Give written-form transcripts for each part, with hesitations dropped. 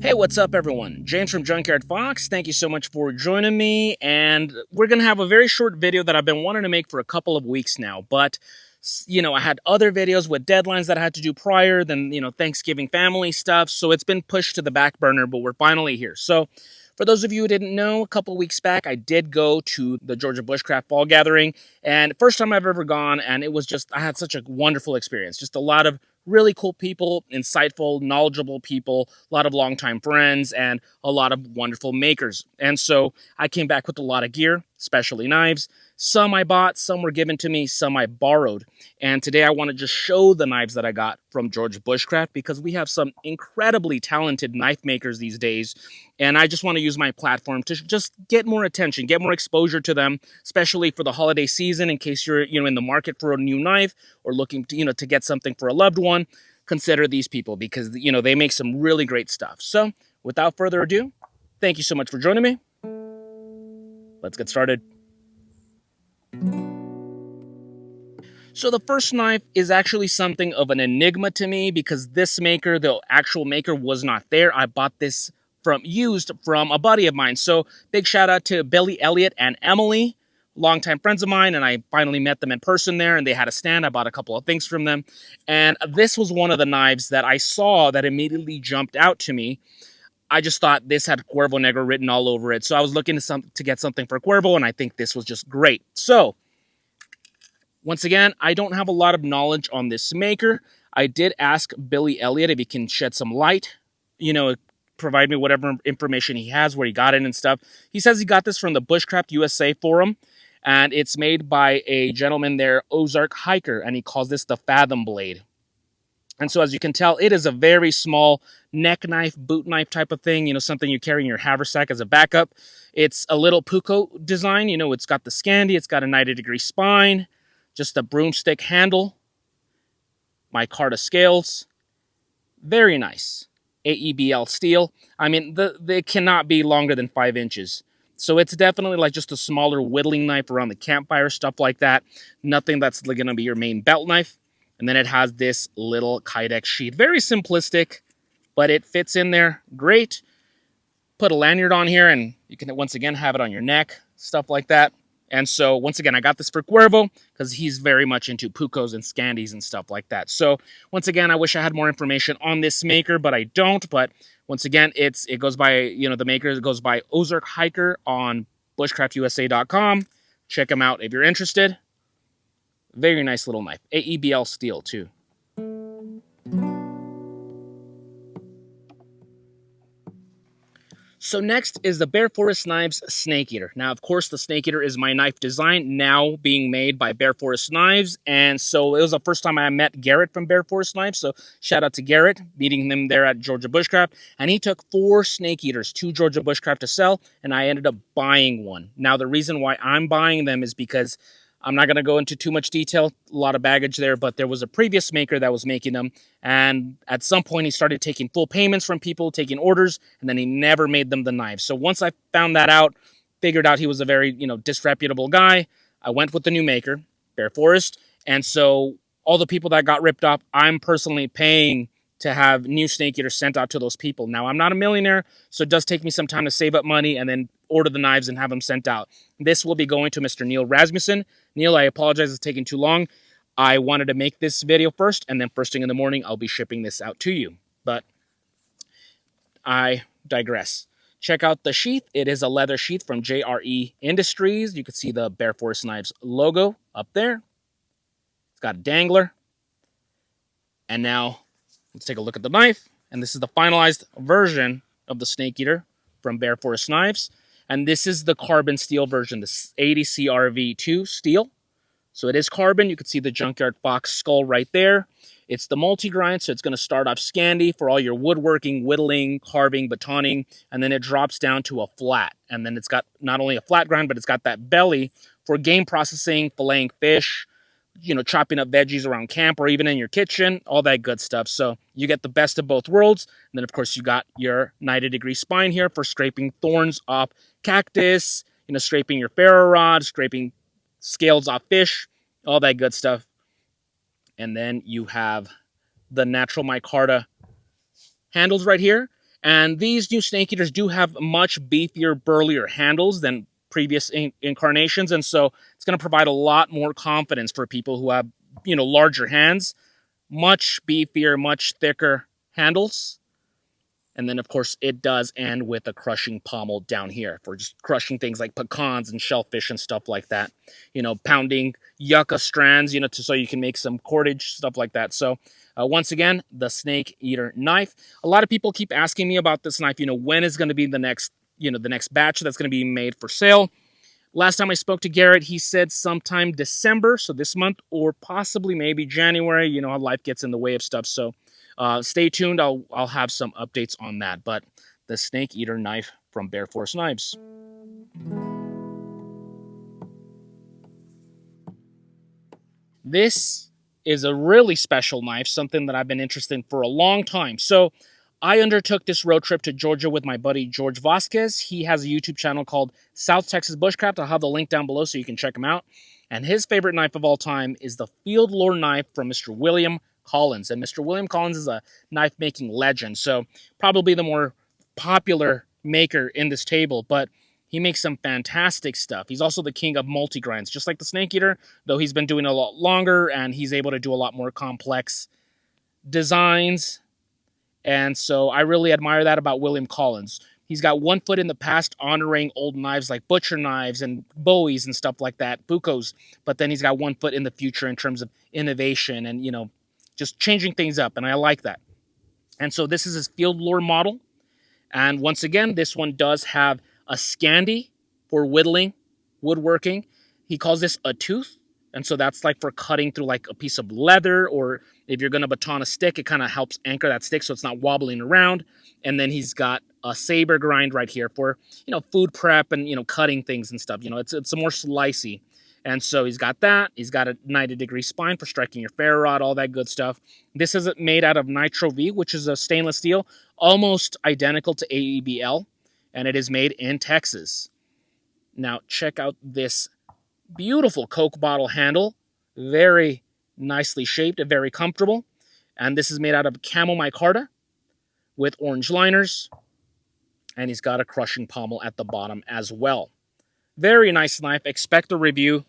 Hey, what's up, everyone? James from Junkyard Fox. Thank you so much for joining me. And we're going to have a very short video that I've been wanting to make for a couple of weeks now. But, I had other videos with deadlines that I had to do prior, then, Thanksgiving family stuff. So it's been pushed to the back burner, but we're finally here. So, for those of you who didn't know, a couple weeks back, I did go to the Georgia Bushcraft Fall Gathering. And first time I've ever gone. And it was I had such a wonderful experience. Just a lot of really cool people, insightful, knowledgeable people, a lot of longtime friends, and a lot of wonderful makers. And so I came back with a lot of gear, especially knives. Some I bought, some were given to me, some I borrowed. And today I want to just show the knives that I got from Georgia Bushcraft because we have some incredibly talented knife makers these days. And I just want to use my platform to just get more attention, get more exposure to them, especially for the holiday season in case you're, in the market for a new knife or looking to get something for a loved one. Consider these people because, they make some really great stuff. So without further ado, thank you so much for joining me. Let's get started. So the first knife is actually something of an enigma to me because this maker, the actual maker, was not there. I bought this used from a buddy of mine. So big shout out to Billy Elliott and Emily, longtime friends of mine, and I finally met them in person there, and they had a stand. I bought a couple of things from them, and this was one of the knives that I saw that immediately jumped out to me. I just thought this had Cuervo Negro written all over it, so I was looking to get something for Cuervo, and I think this was just great. So once again, I don't have a lot of knowledge on this maker. I did ask Billy Elliott if he can shed some light, provide me whatever information he has, where he got it and stuff. He says he got this from the Bushcraft USA forum, and it's made by a gentleman there, Ozark Hiker, and he calls this the Fathom Blade. And so as you can tell, it is a very small neck knife, boot knife type of thing, something you carry in your haversack as a backup. It's a little Puko design, it's got the Scandi, it's got a 90-degree spine, just a broomstick handle, micarta scales, very nice. AEBL steel. I mean, they cannot be longer than 5 inches. So it's definitely like just a smaller whittling knife around the campfire, stuff like that. Nothing that's going to be your main belt knife. And then it has this little Kydex sheath. Very simplistic, but it fits in there great. Put a lanyard on here and you can once again have it on your neck, stuff like that. And so, once again, I got this for Cuervo because he's very much into Pukos and Scandis and stuff like that. So, once again, I wish I had more information on this maker, but I don't. But once again, it goes by, the maker goes by Ozark Hiker on bushcraftusa.com. Check him out if you're interested. Very nice little knife. AEBL steel, too. So next is the Bear Forest Knives Snake Eater. Now, of course, the Snake Eater is my knife design now being made by Bear Forest Knives. And so it was the first time I met Garrett from Bear Forest Knives. So shout out to Garrett, meeting him there at Georgia Bushcraft. And he took 4 Snake Eaters to Georgia Bushcraft to sell. And I ended up buying one. Now, the reason why I'm buying them is because I'm not going to go into too much detail, a lot of baggage there, but there was a previous maker that was making them, and at some point he started taking full payments from people, taking orders, and then he never made them the knives. So once I found that out, figured out he was a very, disreputable guy, I went with the new maker, Bear Forest, and so all the people that got ripped off, I'm personally paying to have new Snake Eaters sent out to those people. Now, I'm not a millionaire, so it does take me some time to save up money and then order the knives and have them sent out. This will be going to Mr. Neil Rasmussen. Neil, I apologize, it's taking too long. I wanted to make this video first, and then first thing in the morning, I'll be shipping this out to you. But I digress. Check out the sheath. It is a leather sheath from JRE Industries. You can see the Bear Forest Knives logo up there. It's got a dangler. And now, let's take a look at the knife. And this is the finalized version of the Snake Eater from Bear Forest Knives. And this is the carbon steel version, the 80 CRV2 steel. So it is carbon. You can see the Junkyard Fox skull right there. It's the multi-grind, so it's going to start off Scandi for all your woodworking, whittling, carving, batoning, and then it drops down to a flat. And then it's got not only a flat grind, but it's got that belly for game processing, filleting fish, chopping up veggies around camp or even in your kitchen, all that good stuff. So you get the best of both worlds. And then, of course, you got your 90-degree spine here for scraping thorns off cactus, scraping your ferro rod, scraping scales off fish, all that good stuff. And then you have the natural micarta handles right here. And these new snake eaters do have much beefier, burlier handles than previous incarnations, and so it's going to provide a lot more confidence for people who have, larger hands, much beefier, much thicker handles. And then, of course, it does end with a crushing pommel down here for just crushing things like pecans and shellfish and stuff like that. Pounding yucca strands, so you can make some cordage, stuff like that. So, once again, the Snake Eater knife. A lot of people keep asking me about this knife. When is going to be the next batch that's going to be made for sale? Last time I spoke to Garrett, he said sometime December, so this month, or possibly maybe January. How life gets in the way of stuff. So stay tuned. I'll have some updates on that. But the Snake Eater knife from Bear Force Knives. This is a really special knife, something that I've been interested in for a long time. So I undertook this road trip to Georgia with my buddy George Vasquez. He has a YouTube channel called South Texas Bushcraft. I'll have the link down below so you can check him out. And his favorite knife of all time is the Field Lore knife from Mr. William Collins. And Mr. William Collins is a knife-making legend, so probably the more popular maker in this table, but he makes some fantastic stuff. He's also the king of multi-grinds, just like the Snake Eater, though he's been doing it a lot longer, and he's able to do a lot more complex designs. And so I really admire that about William Collins. He's got one foot in the past honoring old knives like butcher knives and bowies and stuff like that, bucos, but then he's got one foot in the future in terms of innovation and, just changing things up, and I like that. And so this is his Field Lore model. And once again, this one does have a Scandi for whittling, woodworking. He calls this a tooth. And so that's like for cutting through like a piece of leather, or if you're going to baton a stick, it kind of helps anchor that stick so it's not wobbling around. And then he's got a saber grind right here for, food prep and, cutting things and stuff. It's a more slicey. And so he's got that. He's got a 90-degree spine for striking your ferro rod, all that good stuff. This is made out of Nitro V, which is a stainless steel, almost identical to AEBL, and it is made in Texas. Now, check out this beautiful Coke bottle handle. Very nicely shaped and very comfortable. And this is made out of camel micarta with orange liners. And he's got a crushing pommel at the bottom as well. Very nice knife. Expect a review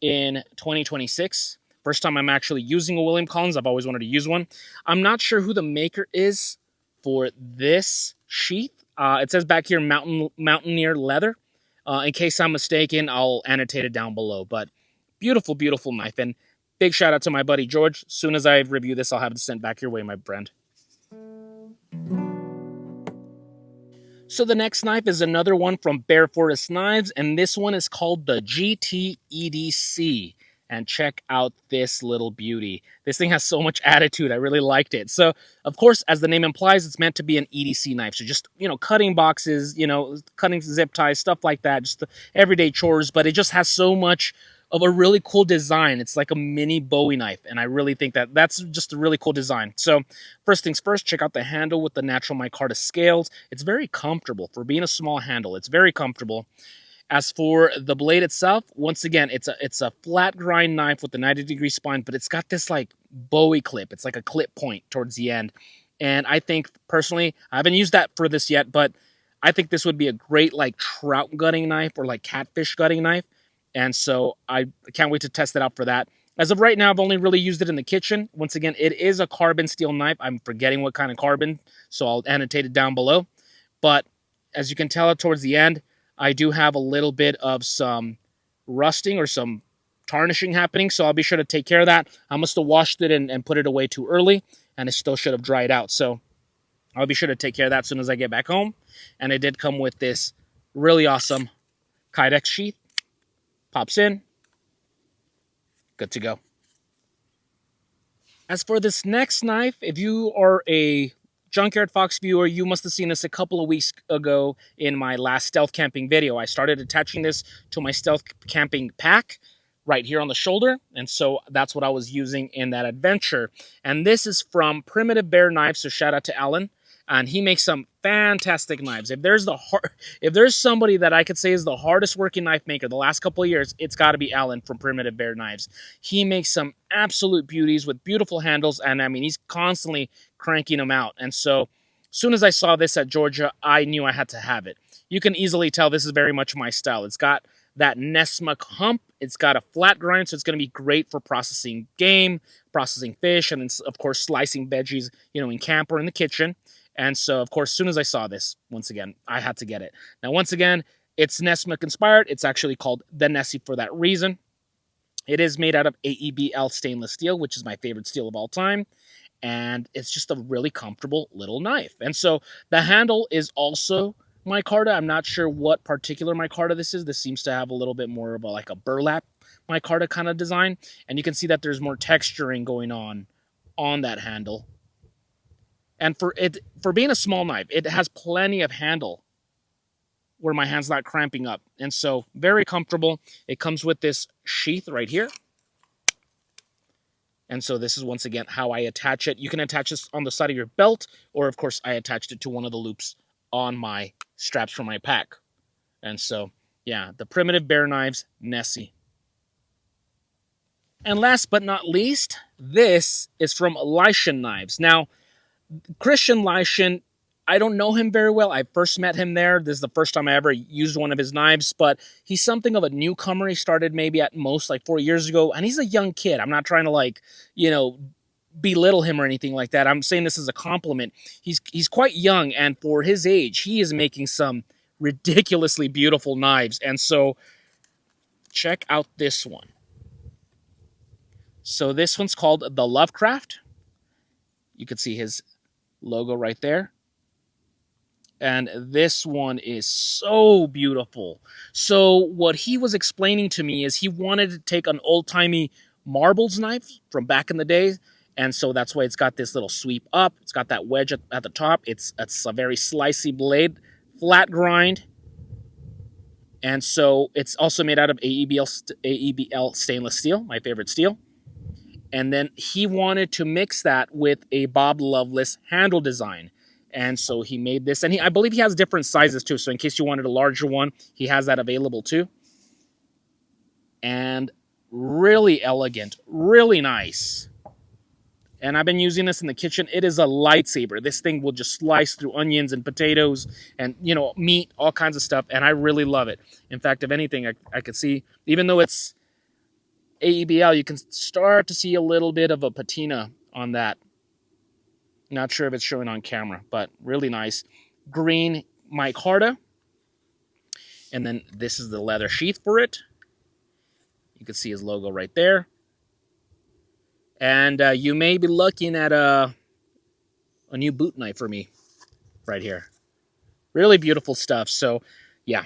in 2026. First time I'm actually using a William Collins. I've always wanted to use one. I'm not sure who the maker is for this sheath. It says back here Mountaineer Leather. In case I'm mistaken, I'll annotate it down below. But beautiful, beautiful knife. And big shout out to my buddy George. As soon as I review this, I'll have it sent back your way, my friend. So the next knife is another one from Bear Forest Knives, and this one is called the GT-EDC. And check out this little beauty. This thing has so much attitude. I really liked it. So, of course, as the name implies, it's meant to be an EDC knife. So just, cutting boxes, cutting zip ties, stuff like that. Just the everyday chores. But it just has so much of a really cool design. It's like a mini Bowie knife, and I really think that's just a really cool design. So first things first, check out the handle with the natural micarta scales. It's very comfortable for being a small handle. It's very comfortable. As for the blade itself, once again, it's a flat grind knife with the 90-degree spine, but it's got this like Bowie clip. It's like a clip point towards the end. And I think personally, I haven't used that for this yet, but I think this would be a great like trout gutting knife or like catfish gutting knife. And so I can't wait to test it out for that. As of right now, I've only really used it in the kitchen. Once again, it is a carbon steel knife. I'm forgetting what kind of carbon, so I'll annotate it down below. But as you can tell towards the end, I do have a little bit of some rusting or some tarnishing happening, so I'll be sure to take care of that. I must have washed it and put it away too early, and it still should have dried out. So I'll be sure to take care of that as soon as I get back home. And it did come with this really awesome Kydex sheath. Pops in. Good to go. As for this next knife, if you are a Junkyard Fox viewer, you must have seen this a couple of weeks ago in my last stealth camping video. I started attaching this to my stealth camping pack right here on the shoulder, and so that's what I was using in that adventure. And this is from Primitive Bear Knives, so shout out to Alan. And he makes some fantastic knives. If there's somebody that I could say is the hardest working knife maker the last couple of years, it's got to be Alan from Primitive Bear Knives. He makes some absolute beauties with beautiful handles, and I mean, he's constantly cranking them out. And so soon as I saw this at Georgia, I knew I had to have it. You can easily tell this is very much my style. It's got that Nessmuk hump. It's got a flat grind, so it's going to be great for processing game, processing fish, and of course slicing veggies, in camp or in the kitchen. And so, of course, as soon as I saw this, once again, I had to get it. Now, once again, it's Nessmuk inspired. It's actually called the Nessie for that reason. It is made out of AEBL stainless steel, which is my favorite steel of all time. And it's just a really comfortable little knife. And so the handle is also micarta. I'm not sure what particular micarta this is. This seems to have a little bit more of like a burlap micarta kind of design. And you can see that there's more texturing going on that handle. And for being a small knife, it has plenty of handle where my hand's not cramping up. And so very comfortable. It comes with this sheath right here. And so this is, once again, how I attach it. You can attach this on the side of your belt, or, of course, I attached it to one of the loops on my straps for my pack. And so, yeah, the Primitive Bear Knives Nessie. And last but not least, this is from Lycian Knives. Now, Christian Lycian, I don't know him very well. I first met him there. This is the first time I ever used one of his knives, but he's something of a newcomer. He started maybe at most like 4 years ago, and he's a young kid. I'm not trying to belittle him or anything like that. I'm saying this as a compliment. He's quite young, and for his age, he is making some ridiculously beautiful knives. And so check out this one. So this one's called the Bushcraft. You can see his logo right there. And this one is so beautiful. So what he was explaining to me is he wanted to take an old-timey marbles knife from back in the day. And so that's why it's got this little sweep up. It's got that wedge at the top. It's a very slicey blade, flat grind. And so it's also made out of AEBL stainless steel, my favorite steel. And then he wanted to mix that with a Bob Loveless handle design. And so he made this. And I believe he has different sizes too. So in case you wanted a larger one, he has that available too. And really elegant, really nice. And I've been using this in the kitchen. It is a lightsaber. This thing will just slice through onions and potatoes and, meat, all kinds of stuff. And I really love it. In fact, if anything, I could see, even though it's AEBL, you can start to see a little bit of a patina on that. Not sure if it's showing on camera, but really nice. Green micarta. And then this is the leather sheath for it. You can see his logo right there. And you may be looking at a new boot knife for me right here. Really beautiful stuff. So, yeah.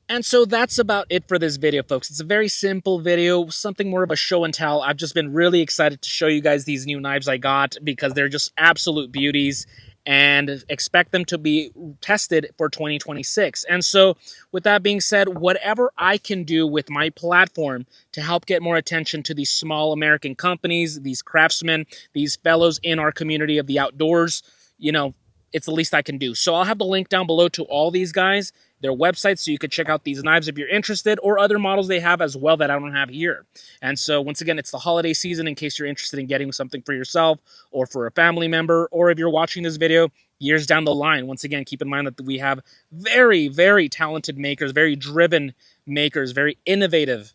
And so that's about it for this video, folks. It's a very simple video, something more of a show and tell. I've just been really excited to show you guys these new knives I got because they're just absolute beauties and expect them to be tested for 2026. And so with that being said, whatever I can do with my platform to help get more attention to these small American companies, these craftsmen, these fellows in our community of the outdoors, it's the least I can do. So I'll have the link down below to all these guys, their websites, so you can check out these knives if you're interested, or other models they have as well that I don't have here. And so once again, it's the holiday season in case you're interested in getting something for yourself or for a family member, or if you're watching this video years down the line. Once again, keep in mind that we have very, very talented makers, very driven makers, very innovative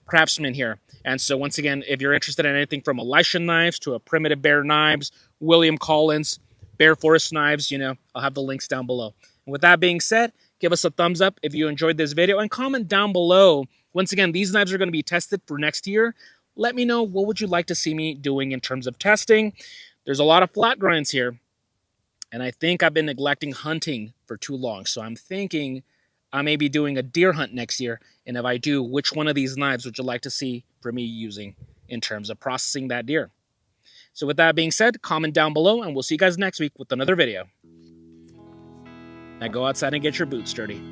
craftsmen here. And so once again, if you're interested in anything from a Lycian knives to a Primitive Bear Knives, William Collins, Bear Forest Knives, I'll have the links down below. And with that being said, give us a thumbs up if you enjoyed this video and comment down below. Once again, these knives are going to be tested for next year. Let me know what would you like to see me doing in terms of testing. There's a lot of flat grinds here, and I think I've been neglecting hunting for too long. So I'm thinking I may be doing a deer hunt next year, and if I do, which one of these knives would you like to see for me using in terms of processing that deer? So with that being said, comment down below, and we'll see you guys next week with another video. Now go outside and get your boots dirty.